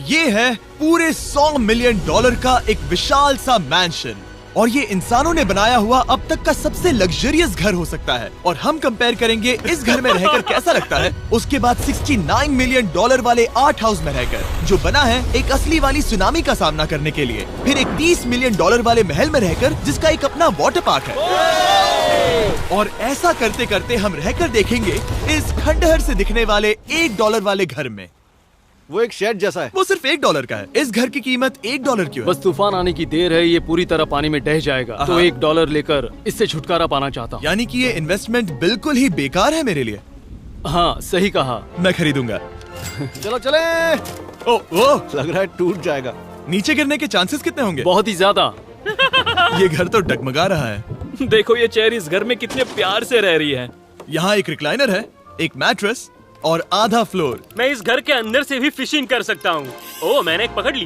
ये है पूरे $100 मिलियन का एक विशाल सा मैंशन, और ये इंसानों ने बनाया हुआ अब तक का सबसे लग्जरियस घर हो सकता है। और हम कंपेयर करेंगे इस घर में रहकर कैसा लगता है उसके बाद $69 मिलियन वाले आर्ट हाउस में रहकर, जो बना है एक असली वाली सुनामी का सामना करने के लिए। फिर एक $30 मिलियन वाले महल में रहकर जिसका एक अपना वाटर पार्क है। और ऐसा करते करते हम रहकर देखेंगे इस खंडहर से दिखने वाले $1 वाले घर में। वो एक शेड जैसा है। वो सिर्फ $1 का है। इस घर की कीमत $1 क्यों है? बस तूफान आने की देर है, ये पूरी तरह पानी में ढह जाएगा, तो $1 लेकर इससे छुटकारा पाना चाहता हूँ। यानी कि ये इन्वेस्टमेंट बिल्कुल ही बेकार है मेरे लिए। हाँ सही कहा, मैं खरीदूंगा। चलो चले। ओ, लग रहा है टूट जाएगा। नीचे गिरने के चांसेस कितने होंगे? बहुत ही ज्यादा। ये घर तो डगमगा रहा है। देखो ये चेयर इस घर में कितने प्यार से रह रही है। यहाँ एक रिक्लाइनर है, एक मैट्रेस और आधा फ्लोर। मैं इस घर के अंदर से भी फिशिंग कर सकता हूँ। ओह मैंने एक पकड़ ली।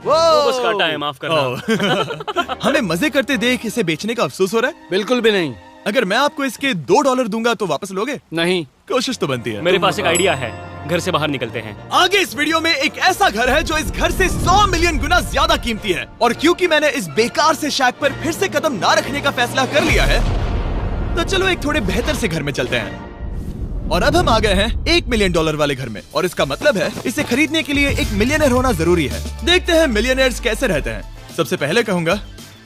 वो बस काटा है, माफ करना। हमें मजे करते देख इसे बेचने का अफसोस हो रहा है? बिल्कुल भी नहीं। अगर मैं आपको इसके $2 दूंगा तो वापस लोगे? नहीं। कोशिश तो बनती है। मेरे पास एक आइडिया है, घर से बाहर निकलते हैं। आगे इस वीडियो में एक ऐसा घर है जो इस घर से 100 मिलियन गुना ज्यादा कीमती है, और क्योंकि मैंने इस बेकार से शैक पर फिर से कदम ना रखने का फैसला कर लिया है, तो चलो एक थोड़े बेहतर से घर में चलते हैं। और अब हम आ गए हैं $1 मिलियन वाले घर में, और इसका मतलब है इसे खरीदने के लिए एक मिलियनर होना जरूरी है। देखते हैं मिलियनर्स कैसे रहते हैं। सबसे पहले कहूंगा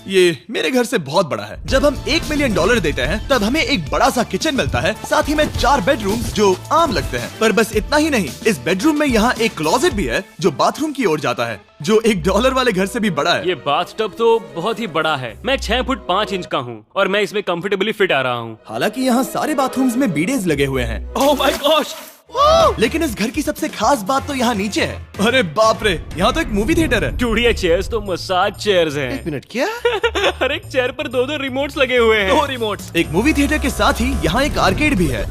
ये मेरे घर से बहुत बड़ा है। जब हम $1 मिलियन देते हैं तब हमें एक बड़ा सा किचन मिलता है, साथ ही में 4 बेडरूम जो आम लगते हैं। पर बस इतना ही नहीं, इस बेडरूम में यहाँ एक क्लोजेट भी है जो बाथरूम की ओर जाता है, जो $1 वाले घर से भी बड़ा है। ये बाथटब तो बहुत ही बड़ा है। मैं 6 फुट 5 इंच का हूँ और मैं इसमें कंफर्टेबली फिट आ रहा हूँ। हालांकि यहाँ सारे बाथरूम्स में बीडेज लगे हुए हैं। Oh my gosh! लेकिन इस घर की सबसे खास बात तो यहाँ नीचे है। अरे बाप रे, यहाँ तो एक मूवी थिएटर है। चूड़िया चेयर्स तो मसाज चेयर्स हैं। 1 मिनट, क्या? हर एक चेयर पर 2-2 रिमोट्स लगे हुए हैं। 2 रिमोट्स। एक मूवी थिएटर के साथ ही यहाँ एक आर्केड भी है।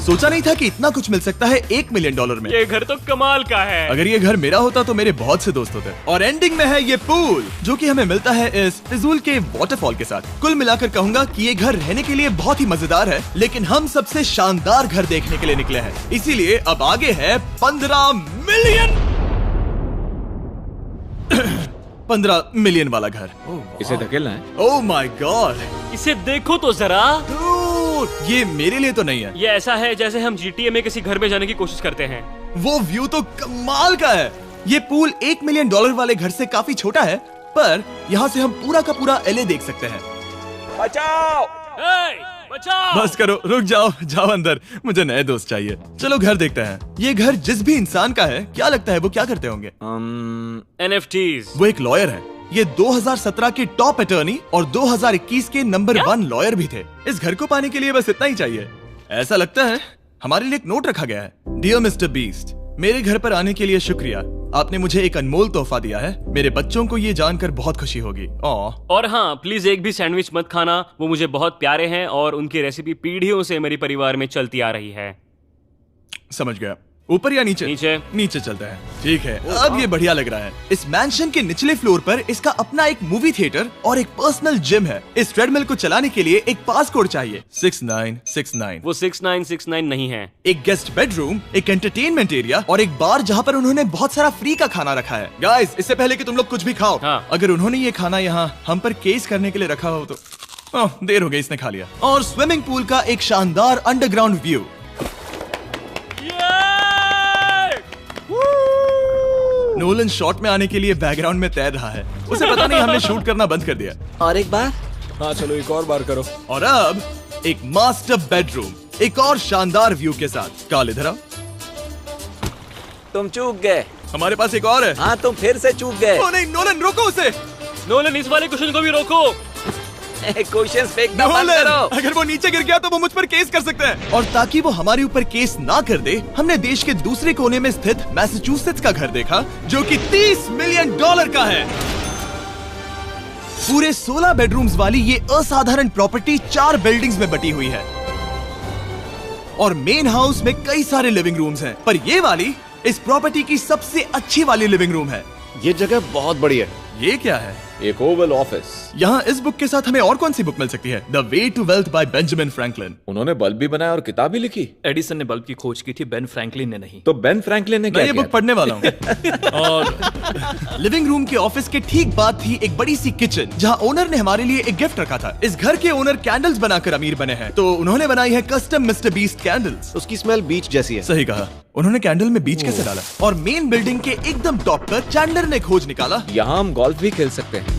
सोचा नहीं था कि इतना कुछ मिल सकता है $1 मिलियन में। ये घर तो कमाल का है। अगर ये घर मेरा होता तो मेरे बहुत से दोस्त होते। और एंडिंग में है ये पूल, जो कि हमें मिलता है इस फिजूल के वाटरफॉल के साथ। कुल मिलाकर कहूंगा कि ये घर रहने के लिए बहुत ही मजेदार है, लेकिन हम सबसे शानदार घर देखने के लिए निकले हैं, इसीलिए अब आगे है 15 मिलियन वाला घर। इसे धकेलना है। ओह माय गॉड, इसे देखो तो जरा। ये मेरे लिए तो नहीं है। ये ऐसा है जैसे हम GTA में किसी घर में जाने की कोशिश करते हैं। वो व्यू तो कमाल का है। ये पूल $1 मिलियन वाले घर से काफी छोटा है, पर यहाँ से हम पूरा का पूरा LA देख सकते हैं। बचाओ! बचाओ! बस करो, रुक जाओ, जाओ अंदर, मुझे नए दोस्त चाहिए। चलो घर देखते हैं। ये घर जिस भी इंसान का है, क्या लगता है वो क्या करते होंगे? NFTs। वो एक लॉयर है। ये 2017 के टॉप अटर्नी और 2021 के नंबर 1 लॉयर भी थे। इस घर को पाने के लिए बस इतना ही चाहिए। ऐसा लगता है हमारे लिए एक नोट रखा गया है। डियर मिस्टर बीस्ट, मेरे घर पर आने के लिए शुक्रिया। आपने मुझे एक अनमोल तोहफा दिया है। मेरे बच्चों को ये जानकर बहुत खुशी होगी। और हाँ, प्लीज एक भी सैंडविच मत खाना, वो मुझे बहुत प्यारे हैं और उनकी रेसिपी पीढ़ियों से मेरे परिवार में चलती आ रही है। समझ गया। ऊपर या नीचे? नीचे। नीचे चलते हैं। ठीक है, अब ये बढ़िया लग रहा है। इस मैंशन के निचले फ्लोर पर इसका अपना एक मूवी थिएटर और एक पर्सनल जिम है। इस ट्रेडमिल को चलाने के लिए एक पास कोड चाहिए, 6969। वो 6969 नहीं है। एक गेस्ट बेडरूम, एक एंटरटेनमेंट एरिया और एक बार जहाँ पर उन्होंने बहुत सारा फ्री का खाना रखा है। गाइस, इससे पहले कि तुम लोग कुछ भी खाओ, अगर उन्होंने ये खाना यहाँ हम पर केस करने के लिए रखा हो तो देर हो गई, इसने खा लिया। और स्विमिंग पूल का एक शानदार अंडरग्राउंड व्यू। नोलन शॉट में आने के लिए बैकग्राउंड में तैर रहा है। उसे पता नहीं हमने शूट करना बंद कर दिया। और एक बार? हाँ चलो एक और बार करो। और अब एक मास्टर बेडरूम, एक और शानदार व्यू के साथ। काल इधर आओ। तुम चूक गए। हमारे पास एक और है। हाँ तुम फिर से चूक गए। ओ नहीं, नोलन रोको उसे। नोलन, इस वाले क्वेश्चन को भी रोको। क्वेश्चन फेंकना बंद करो। अगर वो नीचे गिर गया तो वो मुझ पर केस कर सकते हैं। और ताकि वो हमारे ऊपर केस ना कर दे, हमने देश के दूसरे कोने में स्थित मैसाचुसेट्स का घर देखा, जो कि $30 मिलियन का है। पूरे 16 बेडरूम्स वाली ये असाधारण प्रॉपर्टी 4 बिल्डिंग्स में बटी हुई है और मेन हाउस में कई सारे लिविंग रूम्स हैं, पर ये वाली इस प्रॉपर्टी की सबसे अच्छी वाली लिविंग रूम है। ये जगह बहुत बड़ी है। ये क्या है? एक ओवल ऑफिस। यहाँ इस बुक के साथ हमें और कौन सी बुक मिल सकती है? The way to wealth by Benjamin Franklin. उन्होंने बल्ब भी बनाया और किताब भी लिखी। एडिसन ने बल्ब की खोज की थी, बेन फ्रैंकलिन ने नहीं। तो बेन फ्रैंकलिन ने मैं क्या ये किया? बुक पढ़ने वाला हूँ। और लिविंग रूम के ऑफिस के ठीक बाद थी एक बड़ी सी किचन, जहाँ ओनर ने हमारे लिए एक गिफ्ट रखा था। इस घर के ओनर कैंडल्स बनाकर अमीर बने हैं, तो उन्होंने बनाई है कस्टम मिस्टर बीस्ट कैंडल्स। उसकी स्मेल बीच जैसी है। सही कहा। उन्होंने कैंडल में बीच कैसे डाला? और मेन बिल्डिंग के एकदम टॉप पर चैंडलर ने खोज निकाला। यहाँ हम गोल्फ भी खेल सकते हैं।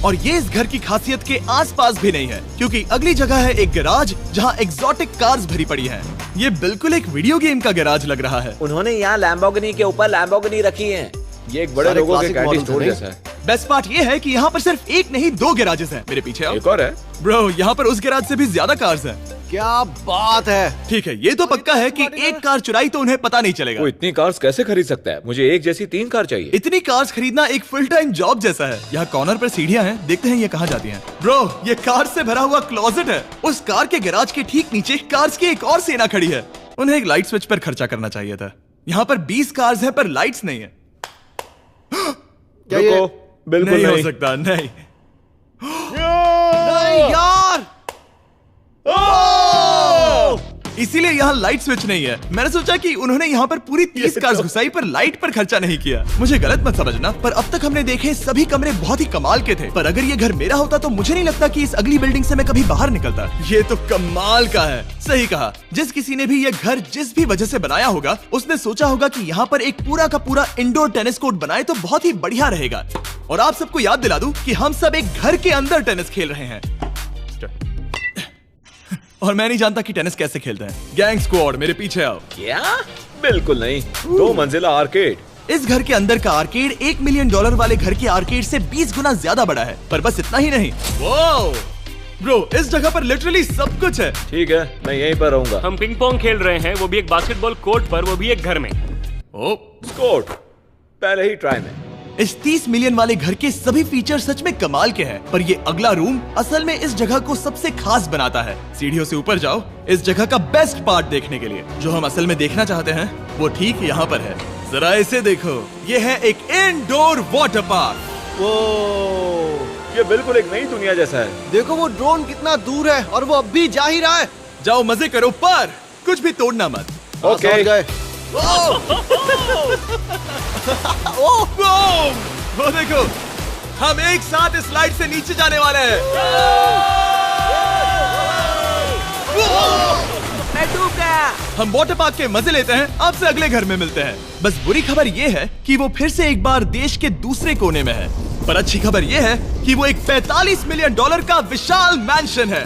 और ये इस घर की खासियत के आसपास भी नहीं है, क्योंकि अगली जगह है एक गैराज जहाँ एग्जॉटिक कार्स भरी पड़ी हैं। ये बिल्कुल एक वीडियो गेम का गैराज लग रहा है। उन्होंने यहाँ लैम्बोर्गिनी के ऊपर लैम्बोर्गिनी रखी है। ये एक बड़े सारे लोगों के classic कैंडी models स्टोर हैं। जैसा है। बेस्ट पार्ट ये है कि यहाँ पर सिर्फ एक नहीं 2 गैराजेस हैं। मेरे पीछे आओ। एक और है। ब्रो, यहाँ पर उस गैराज से भी ज्यादा कार्स हैं। क्या बात है। ठीक है, ये तो पक्का है कि एक कार चुराई तो उन्हें पता नहीं चलेगा। वो इतनी कार्स कैसे खरीद सकता है? मुझे एक जैसी 3 कार चाहिए। इतनी कार्स खरीदना एक फुल टाइम जॉब जैसा है। यहाँ कॉर्नर पर सीढ़ियाँ हैं, देखते हैं ये कहाँ जाती हैं। ब्रो, ये कार से भरा हुआ क्लोजेट है। उस कार के गैराज के ठीक नीचे कार्स की एक और सेना खड़ी है। उन्हें एक लाइट स्विच पर खर्चा करना चाहिए था। यहाँ पर 20 कार्स हैं पर लाइट्स नहीं है। क्या ये- रुको, बिल्कुल नहीं हो नहीं। सकता, नहीं। नहीं यार। इसीलिए यहाँ लाइट स्विच नहीं है। मैंने सोचा कि उन्होंने यहाँ पर पूरी 30 कार्स घुसाई पर लाइट पर खर्चा नहीं किया। मुझे गलत मत समझना, पर अब तक हमने देखे सभी कमरे बहुत ही कमाल के थे। पर अगर ये घर मेरा होता तो मुझे नहीं लगता कि इस अगली बिल्डिंग से मैं कभी बाहर निकलता। ये तो कमाल का है। सही कहा। जिस किसी ने भी ये घर जिस भी वजह से बनाया होगा, उसने सोचा होगा कि यहाँ पर एक पूरा का पूरा इंडोर टेनिस कोर्ट बनाए तो बहुत ही बढ़िया रहेगा। और आप सबको याद दिला दूं कि हम सब एक घर के अंदर टेनिस खेल रहे हैं। और मैं नहीं जानता कि टेनिस कैसे खेलते हैं। गैंग स्क्वाड, मेरे पीछे आओ। क्या? बिल्कुल नहीं। 2 मंजिला आर्केड। इस घर के अंदर का आर्केड $1 मिलियन वाले घर के आर्केड से 20 गुना ज्यादा बड़ा है। पर बस इतना ही नहीं। वाओ! ब्रो, इस जगह पर लिटरली सब कुछ है। ठीक है, मैं यहीं पर रहूंगा। हम पिंग पोंग खेल रहे हैं, वो भी एक बास्केटबॉल कोर्ट पर, वो भी एक घर में। ओ, स्कोर पहले ही ट्राई में। इस 30 मिलियन वाले घर के सभी फीचर सच में कमाल के हैं, पर ये अगला रूम असल में इस जगह को सबसे खास बनाता है। सीढ़ियों से ऊपर जाओ इस जगह का बेस्ट पार्ट देखने के लिए। जो हम असल में देखना चाहते हैं वो ठीक यहाँ पर है। जरा इसे देखो, ये है एक इंडोर वाटर पार्क। वो ये बिल्कुल एक नई दुनिया जैसा है। देखो वो ड्रोन कितना दूर है और वो अब भी जा ही रहा है। जाओ मजे करो, पर कुछ भी तोड़ना मत। हाँ, ओके। समझ गए। वो देखो, हम एक साथ इस स्लाइड से नीचे जाने वाले हैं। मैं डूब गया। हम वाटर पार्क के मजे लेते हैं। आपसे अगले घर में मिलते हैं। बस बुरी खबर ये है कि वो फिर से एक बार देश के दूसरे कोने में है। पर अच्छी खबर ये है कि वो एक $45 मिलियन का विशाल मैंशन है।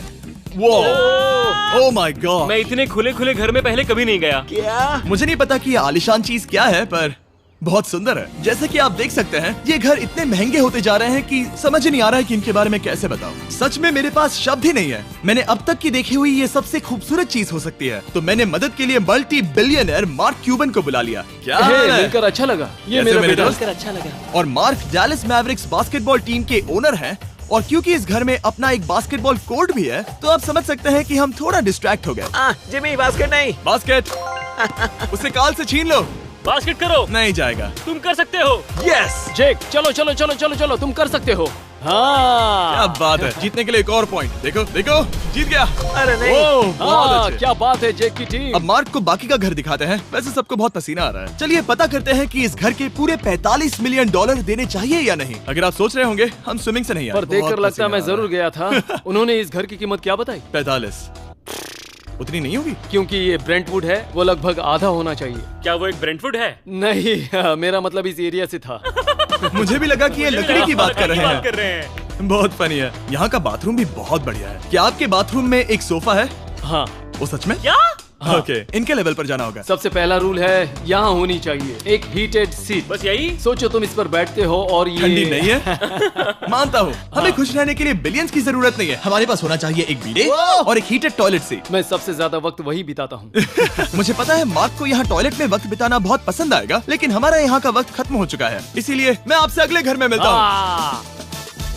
Oh my God! मैं इतने खुले खुले घर में पहले कभी नहीं गया। क्या? मुझे नहीं पता कि ये आलिशान चीज क्या है, पर बहुत सुंदर है। जैसे कि आप देख सकते हैं, ये घर इतने महंगे होते जा रहे हैं कि समझ नहीं आ रहा है कि इनके बारे में कैसे बताऊं। सच में मेरे पास शब्द ही नहीं है। मैंने अब तक की देखी हुई ये सबसे खूबसूरत चीज हो सकती है। तो मैंने मदद के लिए मल्टी बिलियनर मार्क क्यूबन को बुला लिया। क्या हे, हाल है? मिलकर अच्छा लगा। ये कैसे मेरा मेरे बेटा। दोस्त? अच्छा लगा। और mark Dallas Mavericks basketball team के ओनर हैं। और क्योंकि इस घर में अपना एक बास्केटबॉल कोर्ट भी है, तो आप समझ सकते हैं कि हम थोड़ा डिस्ट्रैक्ट हो गए। जिमी बास्केट नहीं। बास्केट उसे काल से छीन लो। बास्केट करो। नहीं जाएगा। तुम कर सकते हो। यस! जेक, चलो चलो चलो चलो चलो, तुम कर सकते हो। क्या हाँ बात है। जीतने के लिए एक और पॉइंट। देखो देखो, जीत गया। अरे नहीं। ओह, बहुत हाँ, अच्छे। क्या बात है जेक की टीम। अब मार्क को बाकी का घर दिखाते हैं। वैसे सबको बहुत पसीना आ रहा है। चलिए पता करते हैं कि इस घर के पूरे $45 मिलियन देने चाहिए या नहीं। अगर आप सोच रहे होंगे हम स्विमिंग से नहीं आए, पर देखकर बहुत लगता पसीना मैं आ रहा जरूर गया था। उन्होंने इस घर की कीमत क्या बताई? 45 उतनी नहीं होगी। क्योंकि ये ब्रेंटवुड है, वो लगभग आधा होना चाहिए। क्या वो एक ब्रेंटफुड है? नहीं, मेरा मतलब इस एरिया से था। मुझे भी लगा कि ये लकड़ी की बात कर रहे हैं। कर रहे हैं। बहुत फनी है। यहाँ का बाथरूम भी बहुत बढ़िया है। क्या आपके बाथरूम में एक सोफा है? हाँ, वो सच में? क्या? ओके, इनके लेवल पर जाना होगा। सबसे पहला रूल है यहाँ होनी चाहिए एक हीटेड सीट। बस यही? सोचो तुम इस पर बैठते हो और ये ठंडी नहीं है। मानता हूँ, हमें खुश रहने के लिए बिलियंस की जरूरत नहीं है। हमारे पास होना चाहिए एक बीडे और एक हीटेड टॉयलेट सीट। मैं सबसे ज्यादा वक्त वही बिताता हूँ। मुझे पता है मार्क को यहाँ टॉयलेट में वक्त बिताना बहुत पसंद आएगा, लेकिन हमारा यहाँ का वक्त खत्म हो चुका है। इसीलिए मैं आपसे अगले घर में मिलता हूँ।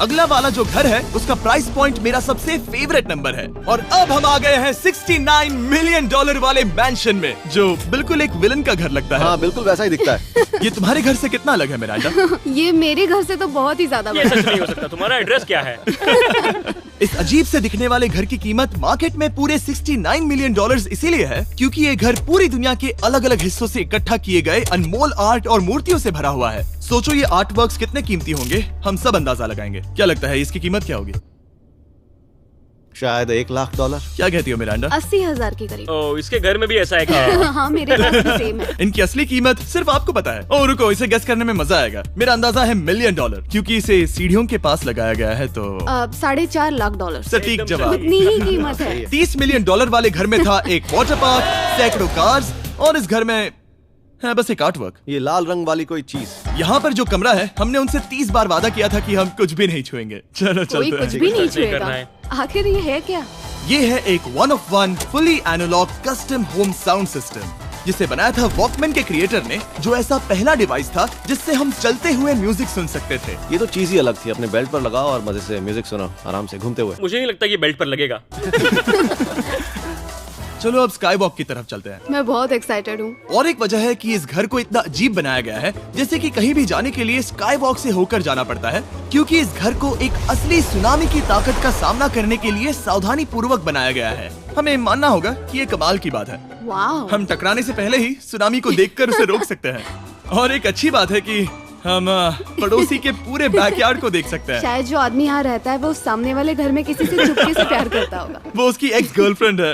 अगला वाला जो घर है उसका प्राइस पॉइंट मेरा सबसे फेवरेट नंबर है। और अब हम आ गए हैं $69 मिलियन वाले मैंशन में, जो बिल्कुल एक विलन का घर लगता है। हाँ बिल्कुल वैसा ही दिखता है। ये तुम्हारे घर से कितना अलग है मिरांडा? ये मेरे घर से तो बहुत ही ज्यादा ये बड़ा सच नहीं हो सकता। तुम्हारा एड्रेस क्या है? इस अजीब से दिखने वाले घर की कीमत मार्केट में पूरे $69 मिलियन इसीलिए है क्योंकि ये घर पूरी दुनिया के अलग अलग हिस्सों से इकट्ठा किए गए अनमोल आर्ट और मूर्तियों से भरा हुआ है। सोचो ये आर्ट वर्क्स कितने कीमती होंगे, हम सब अंदाजा लगाएंगे। क्या लगता है इसकी कीमत क्या होगी? शायद $1 लाख। क्या कहती हो मिरांडा? 80,000 के करीब। ओ, इसके घर में भी ऐसा है क्या? हाँ मेरे पास भी सेम है। इनकी असली कीमत सिर्फ आपको पता है। ओ रुको, इसे गेस करने में मजा आएगा। मेरा अंदाजा है $1 मिलियन क्योंकि इसे सीढ़ियों के पास लगाया गया है। तो $4.5 लाख। सटीक जवाब। उतनी ही कीमत है। $30 मिलियन वाले घर में था एक वाटर पार्क, सैकड़ों कार्स और इस घर में है बस एक आर्ट वर्क। ये लाल रंग वाली कोई चीज। यहाँ पर जो कमरा है, हमने उनसे 30 बार वादा किया था कि हम कुछ भी नहीं छुएंगे। चलो कोई चलते कुछ हैं। भी नहीं करना छुएगा। है। आखिर ये है क्या? ये है एक 1 of 1 fully analogue custom home sound system, जिसे बनाया था वॉकमैन के क्रिएटर ने, जो ऐसा पहला डिवाइस था जिससे हम चलते हुए म्यूजिक सुन सकते थे। ये तो चीज ही अलग थी। अपने बेल्ट पर लगाओ और मजे से म्यूजिक सुनो आराम से घूमते हुए। मुझे नहीं लगता कि बेल्ट पर लगेगा। चलो अब स्काई वॉक की तरफ चलते हैं। मैं बहुत एक्साइटेड हूँ। और एक वजह है कि इस घर को इतना अजीब बनाया गया है, जैसे कि कहीं भी जाने के लिए स्काई वॉक से होकर जाना पड़ता है, क्योंकि इस घर को एक असली सुनामी की ताकत का सामना करने के लिए सावधानी पूर्वक बनाया गया है। हमें मानना होगा कि ये कमाल की बात है। वाह। हम टकराने से पहले ही सुनामी को देखकर उसे रोक सकते हैं। और एक अच्छी बात है कि हम पड़ोसी के पूरे बैकयार्ड को देख सकते हैं। शायद जो आदमी यहाँ रहता है वो उस सामने वाले घर में किसी से चुपके से प्यार करता होगा। वो उसकी एक्स गर्लफ्रेंड है।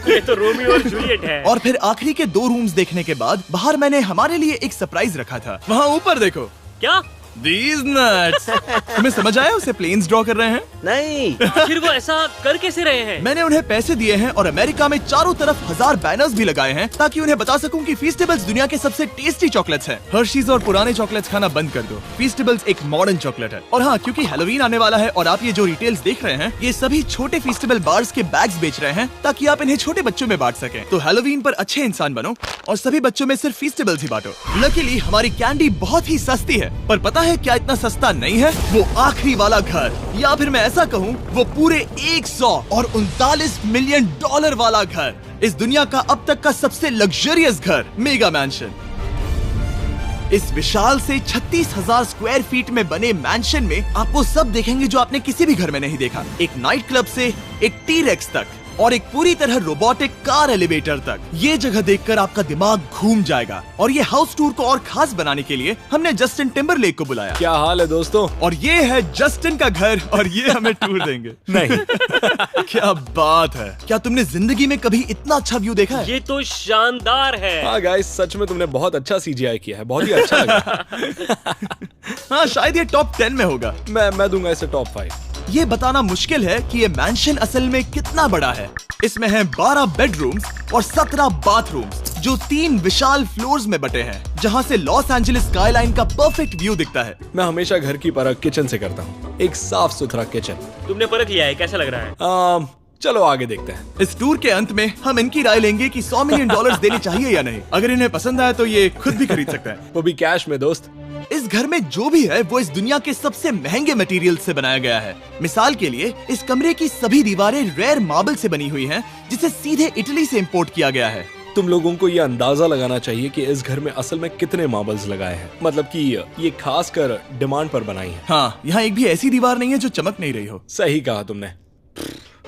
ये तो रोमियो और जूलियट है। और फिर आखिरी के 2 रूम्स देखने के बाद बाहर मैंने हमारे लिए एक सरप्राइज रखा था। वहाँ ऊपर देखो। क्या? These nuts! तुम्हें समझ आया उसे प्लेन्स ड्रॉ कर रहे हैं? नहीं। फिर वो ऐसा कर कैसे रहे हैं? मैंने उन्हें पैसे दिए हैं और अमेरिका में चारों तरफ 1000 बैनर्स भी लगाए हैं ताकि उन्हें बता सकूं कि फीस्टेबल्स दुनिया के सबसे टेस्टी चॉकलेट्स हैं। हर्शीज और पुराने चॉकलेट्स खाना बंद कर दो। फीस्टेबल्स एक मॉडर्न चॉकलेट है। और हाँ, क्योंकि हैलोवीन आने वाला है और आप ये जो डिटेल्स देख रहे हैं, ये सभी छोटे फीस्टेबल बार्स के बैग्स बेच रहे हैं ताकि आप इन्हें छोटे बच्चों में बांट सकें। तो हैलोवीन पर अच्छे इंसान बनो और सभी बच्चों में सिर्फ फीस्टेबल्स ही बांटो। लकीली हमारी कैंडी बहुत ही सस्ती है, पर पता है क्या इतना सस्ता नहीं है? वो आखिरी वाला घर, या फिर मैं ऐसा कहूँ वो पूरे 139 मिलियन वाला घर। इस दुनिया का अब तक का सबसे लग्जरियस घर, मेगा मैंशन। इस विशाल से 36,000 स्क्वायर फीट में बने मैंशन में आप वो सब देखेंगे जो आपने किसी भी घर में नहीं देखा। एक नाइट क्लब से एक टी-रेक्स तक और एक पूरी तरह रोबोटिक कार एलिवेटर तक। ये जगह देखकर आपका दिमाग घूम जाएगा। और ये हाउस टूर को और खास बनाने के लिए हमने जस्टिन टिम्बरलेक को बुलाया। क्या हाल है दोस्तों? और ये है जस्टिन का घर और ये हमें टूर देंगे। नहीं। क्या बात है! क्या तुमने जिंदगी में कभी इतना अच्छा व्यू देखा है? ये तो शानदार है। हाँ गाइस, सच में तुमने बहुत अच्छा CGI किया है। बहुत ही अच्छा लगा। हाँ, शायद ये टॉप 10 में होगा। मैं दूंगा इसे टॉप 5। ये बताना मुश्किल है कि ये मैंशन असल में कितना बड़ा है। इसमें हैं 12 बेडरूम्स और 17 बाथरूम्स, जो 3 विशाल फ्लोर्स में बटे हैं, जहां से लॉस एंजलिस स्काईलाइन का परफेक्ट व्यू दिखता है। मैं हमेशा घर की परख किचन से करता हूँ। एक साफ सुथरा किचन। तुमने परख लिया है, कैसा लग रहा है? चलो आगे देखते हैं। इस टूर के अंत में हम इनकी राय लेंगे कि $100 मिलियन देने चाहिए या नहीं। अगर इन्हें पसंद आए तो ये खुद भी खरीद सकते हैं। वो भी कैश में दोस्त। इस घर में जो भी है वो इस दुनिया के सबसे महंगे मटेरियल से बनाया गया है। मिसाल के लिए इस कमरे की सभी दीवारें रेयर मार्बल से बनी हुई हैं, जिसे सीधे इटली से इंपोर्ट किया गया है। तुम लोगों को ये अंदाजा लगाना चाहिए कि इस घर में असल में कितने मार्बल्स लगाए हैं। मतलब कि ये खास कर डिमांड पर बनाई है। हाँ, यहाँ एक भी ऐसी दीवार नहीं है जो चमक नहीं रही हो। सही कहा तुमने।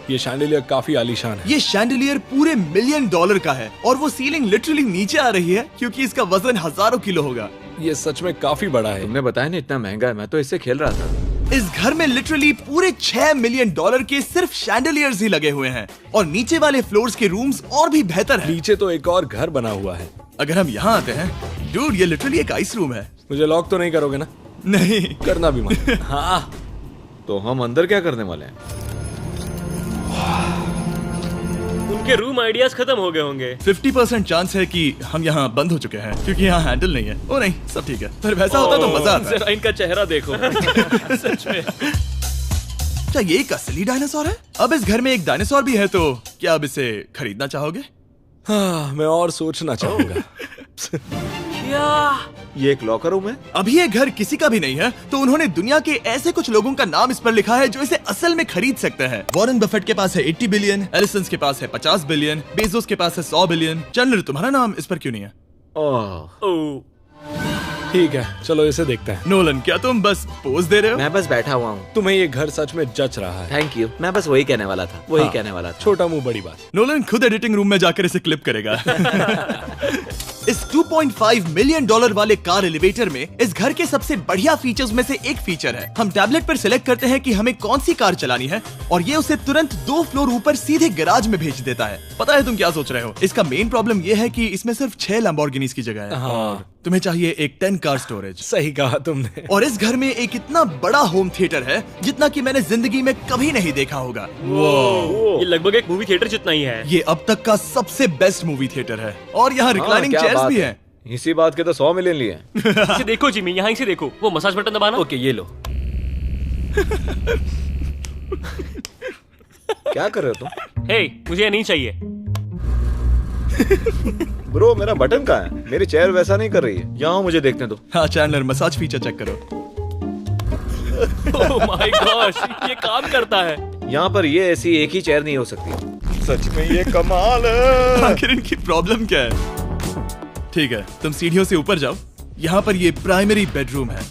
ये शैंडिलियर काफी आलीशान है। ये शैंडिलियर पूरे $1 मिलियन का है और वो सीलिंग लिटरली नीचे आ रही है क्योंकि इसका वजन हजारों किलो होगा। ये सच में काफी बड़ा है। तुमने बताया ना इतना महंगा है, मैं तो इससे खेल रहा था। इस घर में लिटरली पूरे $6 मिलियन के सिर्फ शैंडिलियर्स ही लगे हुए हैं और नीचे वाले फ्लोर्स के रूम्स और भी बेहतर हैं। नीचे तो एक और घर बना हुआ है। अगर हम यहाँ आते हैं, डूड, ये लिटरली एक आइस रूम है। मुझे लॉक तो नहीं करोगे ना? नहीं करना भी मत। हाँ, तो हम अंदर क्या करने वाले हैं? उनके रूम आइडियाज खत्म हो गए होंगे। 50% चांस है कि हम यहाँ बंद हो चुके हैं क्योंकि यहाँ हैंडल नहीं है। ओ नहीं, सब ठीक है। पर वैसा होता तो मजा आता। जरा इनका चेहरा देखो। सच में। क्या ये एक असली डायनासोर है? अब इस घर में एक डायनासोर भी है, तो क्या अब इसे खरीदना चाहोगे? हाँ, मैं और सोचना चाहूंगा। ये एक लॉकर रूम है? अभी ये घर किसी का भी नहीं है, तो उन्होंने दुनिया के ऐसे कुछ लोगों का नाम इस पर लिखा है जो इसे असल में खरीद सकते हैं। वॉरेन बफेट के पास है 80 बिलियन, एलिसन के पास है 50 बिलियन, बेजोस के पास है 100 बिलियन। चैंडलर, तुम्हारा नाम इस पर क्यों नहीं है? ओह, ठीक है, चलो इसे देखते हैं। नोलन, क्या तुम बस पोज दे रहे हो? मैं बस बैठा हुआ हूँ। तुम्हें ये घर सच में जच रहा है। Thank you. मैं बस वही कहने वाला था, वही हाँ, कहने वाला था। छोटा मुंह बड़ी बात। नोलन खुद एडिटिंग रूम में जाकर इसे क्लिप करेगा। इस $2.5 मिलियन वाले कार एलिवेटर में इस घर के सबसे बढ़िया फीचर्स में से एक फीचर है। हम टैबलेट पर सिलेक्ट करते हैं कि हमें कौन सी कार चलानी है और ये उसे तुरंत 2 फ्लोर ऊपर सीधे गैराज में भेज देता है। पता है तुम क्या सोच रहे हो? इसका मेन प्रॉब्लम ये है कि इसमें सिर्फ 6 लैम्बोर्गिनीज की जगह है। हाँ। तुम्हें चाहिए एक 10 कार स्टोरेज। सही कहा तुमने। और इस घर में एक इतना बड़ा होम थिएटर है जितना कि मैंने जिंदगी में कभी नहीं देखा होगा। ये लगभग एक मूवी थिएटर जितना ही है। ये अब तक का सबसे बेस्ट मूवी थिएटर है और यहाँ रिक्लाइनिंग क्या चेयर्स बात भी है। हैं। इसी बात के तो 100 मिलियन लिए हैं। इसे देखो जिमी, यहाँ इसे देखो, वो मसाज बटन दबाना। ओके, ये लो। क्या कर रहे हो तुम? हे, मुझे ये नहीं चाहिए। ब्रो, मेरा बटन कहाँ है? मेरी चेयर वैसा नहीं कर रही है। यहाँ मुझे देखने दो। हाँ चैंडलर, मसाज फीचर चेक करो। ओह माय गॉश, ये काम करता है। यहाँ पर ये ऐसी एक ही चेयर नहीं हो सकती। सच में ये कमाल है। आखिर इनकी प्रॉब्लम क्या है? ठीक है, तुम सीढ़ियों से ऊपर जाओ। यहाँ पर ये प्राइमरी बेडरूम है।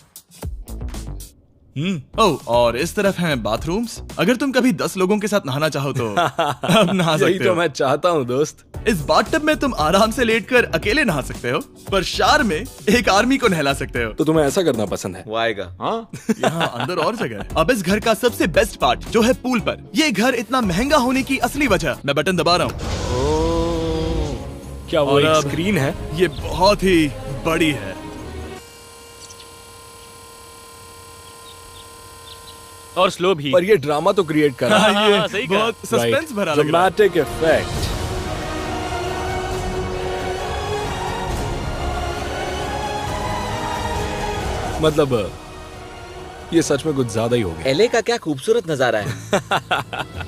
ओह, और इस तरफ हैं बाथरूम्स। अगर तुम कभी 10 लोगों के साथ नहाना चाहो तो अब नहा यही सकते तो हो। मैं चाहता हूँ दोस्त। इस बाथटब में तुम आराम से लेटकर अकेले नहा सकते हो, पर शार में एक आर्मी को नहला सकते हो। तो तुम्हें ऐसा करना पसंद है? वो आएगा। हाँ, यहाँ अंदर और जगह है। अब इस घर का सबसे बेस्ट पार्ट जो है पूल पर। ये घर इतना महंगा होने की असली वजह, मैं बटन दबा रहा हूँ। क्या वो और एक अब स्क्रीन है? ये बहुत ही बड़ी है। और स्लो भी। पर ये ड्रामा तो क्रिएट कर रहा है। हाँ, ये सही कहा। बहुत सस्पेंस भरा लग रहा है। Dramatic effect. मतलब ये सच में कुछ ज्यादा ही हो गया। एले का क्या खूबसूरत नजारा है।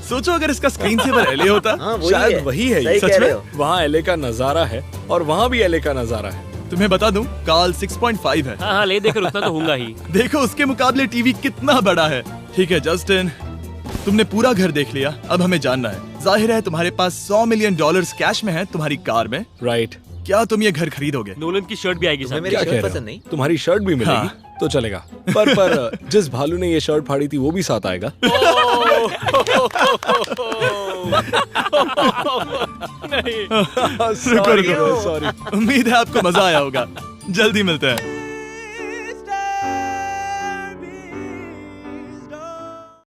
सोचो अगर इसका स्क्रीन सेवर एलए होता। हाँ, वही शायद है। वही है सही ये। कह सच रहे में? हो। वहाँ एले का नजारा है और वहाँ भी एले का नजारा है। तुम्हें बता दूं, काल 6.5 है। हाँ हाँ, ले देकर उतना तो होगा ही। देखो उसके मुकाबले टीवी कितना बड़ा है। ठीक है जस्टिन, तुमने पूरा घर देख लिया, अब हमें जानना है। जाहिर है तुम्हारे पास $100 मिलियन कैश में है तुम्हारी कार में। राइट। क्या तुम ये घर खरीदोगे? नोलन की शर्ट भी आएगी तुम्हें साथ। मेरी क्या कह शर्ट रहे पसंद हो? नहीं? तुम्हारी शर्ट भी मिलेगी तो चलेगा। पर जिस भालू ने ये शर्ट फाड़ी थी वो भी साथ आएगा। शुक्र करो। सॉरी। उम्मीद है आपको मजा आया होगा। जल्दी मिलते हैं।